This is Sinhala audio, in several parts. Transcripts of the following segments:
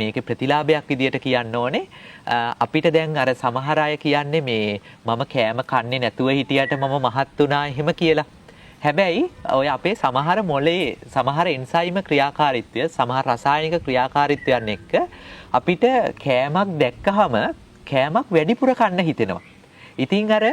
මේකේ ප්‍රතිලාභයක් විදියට කියන්න ඕනේ අපිට දැන් අර සමහර අය කියන්නේ මේ මම කෑම කන්නේ නැතුව හිටියට මම මහත් වුණා එහෙම කියලා. හැබැයි ඔය අපේ සමහර මොළයේ සමහර එන්සයිම ක්‍රියාකාරීත්වය සමහර රසායනික ක්‍රියාකාරීත්වයන් එක්ක අපිට කෑමක් දැක්කහම කෑමක් වැඩිපුර කන්න හිතෙනවා. ඉතින් අර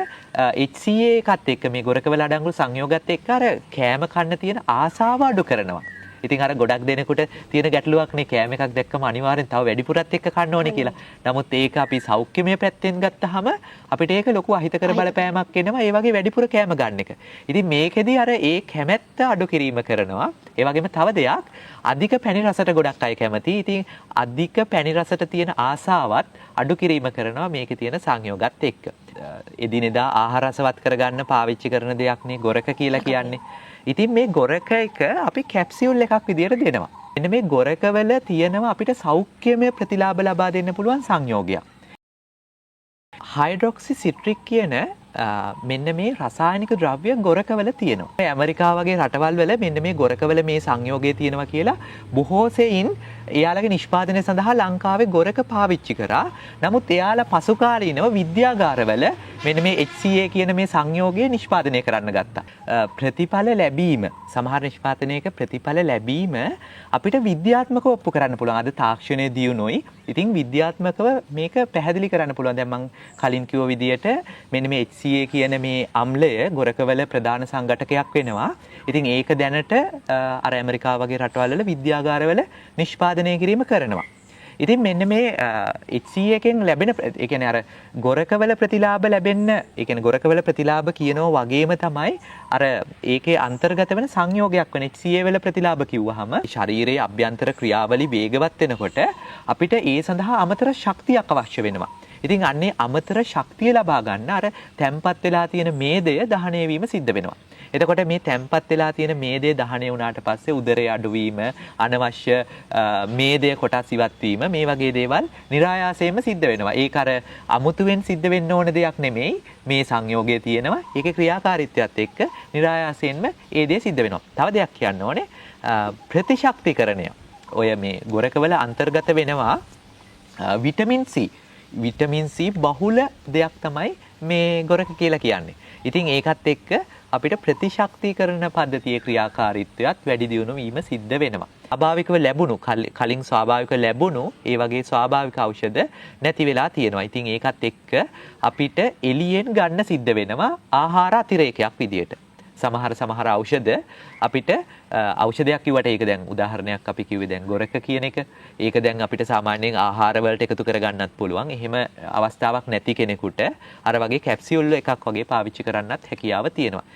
HCA එකත් එක්ක මේ ගොරකවල අඩංගු සංයෝගات එක්ක අර කෑම කන්න තියෙන ආසාව අඩු කරනවා. ඉතින් අර ගොඩක් දෙනෙකුට තියෙන ගැටලුවක් නේ කෑම එකක් දැක්කම අනිවාර්යෙන් තව වැඩිපුරත් එක්ක කන්න ඕනේ කියලා. නමුත් ඒක අපි සෞඛ්‍යමය පැත්තෙන් ගත්තාම අපිට ඒක ලොකු අහිතකර බලපෑමක් එනවා ඒ වගේ වැඩිපුර කෑම ගන්න එක. ඉතින් මේකෙදි අර ඒ කැමැත්ත අඩු කිරීම කරනවා. ඒ වගේම තව දෙයක් අධික පැණි රසට ගොඩක් අය කැමතියි. ඉතින් අධික පැණි රසට තියෙන ආසාවත් අඩු කිරීම කරනවා මේකේ තියෙන සංයෝගات එක්ක. එදිනෙදා ආහාර රසවත් කරගන්න පාවිච්චි කරන දෙයක් නේ ගොරක කියලා කියන්නේ. ඉතින් මේ ගොරක එක අපි කැප්සියුල් එකක් විදියට දෙනවා. මෙන්න මේ ගොරකවල තියෙනවා අපිට සෞඛ්‍යමය ප්‍රතිලාභ ලබා දෙන්න පුළුවන් සංයෝගයක්. හයිඩ්‍රොක්සි සිට්‍රික් කියන මෙන්න මේ රසායනික ද්‍රව්‍ය ගොරකවල තියෙනවා. ඇමරිකාව වගේ රටවල් වල මෙන්න මේ ගොරකවල මේ සංයෝගය තියෙනවා කියලා බොහෝ සෙයින් එයාලගේ නිෂ්පාදනය සඳහා ලංකාවේ ගොරක පාවිච්චි කරා. නමුත් එයාලා පසු කාලීනව විද්‍යාගාරවල මෙන්න මේ HCA කියන මේ සංයෝගය නිෂ්පාදනය කරන්න ගත්තා. ප්‍රතිඵල ලැබීම සමහර නිෂ්පාදනයක ප්‍රතිඵල ලැබීම අපිට විද්‍යාත්මකව ඔප්පු කරන්න පුළුවන්. අද තාක්ෂණයේ දියුණුවයි. ඉතින් විද්‍යාත්මකව මේක පැහැදිලි කරන්න පුළුවන්. දැන් මම කලින් කිව්ව විදියට මෙන්න මේ HCA කියන මේ අම්ලය ගොරකවල ප්‍රධාන සංඝටකයක් වෙනවා. ඉතින් ඒක දැනට අර ඇමරිකාව වගේ රටවල් වල විද්‍යාගාරවල නිෂ්පාදනය කිරීම කරනවා. ඉතින් මෙන්න මේ HCA එකෙන් ලැබෙන ඒ කියන්නේ අර ගොරකවල ප්‍රතිලාභ ලැබෙන්න ඒ කියන්නේ ගොරකවල ප්‍රතිලාභ කියනවා වගේම තමයි අර ඒකේ අන්තර්ගත වෙන සංයෝගයක් වෙන HCA වල ප්‍රතිලාභ කිව්වහම ශරීරයේ අභ්‍යන්තර ක්‍රියාවලි වේගවත් වෙනකොට අපිට ඒ සඳහා අමතර ශක්තියක් අවශ්‍ය වෙනවා. ඉතින් අන්නේ අමතර ශක්තිය ලබා ගන්න අර තැම්පත් වෙලා තියෙන මේදය දහණය වීම සිද්ධ වෙනවා. එතකොට මේ තැම්පත් වෙලා තියෙන මේදය දහණය වුණාට පස්සේ උදරයේ අඩුවීම, අනවශ්‍ය මේදය කොටස් ඉවත් වීම මේ වගේ දේවල් નિરાයාසයෙන්ම සිද්ධ වෙනවා. ඒක අර අමුතුවෙන් සිද්ධ වෙන්න ඕන දෙයක් නෙමෙයි. මේ සංයෝගය තියෙනවා. ඒකේ ක්‍රියාකාරීත්වයත් එක්ක નિરાයාසයෙන්ම ඒ දේ සිද්ධ වෙනවා. තව දෙයක් කියන්න ඕනේ ප්‍රතිශක්තිකරණය. ඔය මේ ගොරකවල අන්තර්ගත වෙනවා විටමින් C. විටමින් C බහුල දෙයක් තමයි මේ ගොරක කියලා කියන්නේ. ඉතින් ඒකත් එක්ක අපිට ප්‍රතිශක්තිකරණ පද්ධතියේ ක්‍රියාකාරීත්වයත් වැඩි දියුණු වීම සිද්ධ වෙනවා. ස්වාභාවිකව ලැබුණු කලින් ස්වාභාවික ලැබුණු ඒ වගේ ස්වාභාවික ඖෂධ නැති වෙලා තියෙනවා. ඉතින් ඒකත් එක්ක අපිට එළියෙන් ගන්න සිද්ධ වෙනවා ආහාර අතිරේකයක් විදියට. සමහර ඖෂධ අපිට ඖෂධයක් කිව්වට ඒක දැන් උදාහරණයක් අපි කිව්වේ දැන් ගොරක කියන එක. ඒක දැන් අපිට සාමාන්‍යයෙන් ආහාර වලට එකතු කරගන්නත් පුළුවන්. එහෙම අවස්ථාවක් නැති කෙනෙකුට අර වගේ කැප්සියුල් එකක් වගේ පාවිච්චි කරන්නත් හැකියාව තියෙනවා.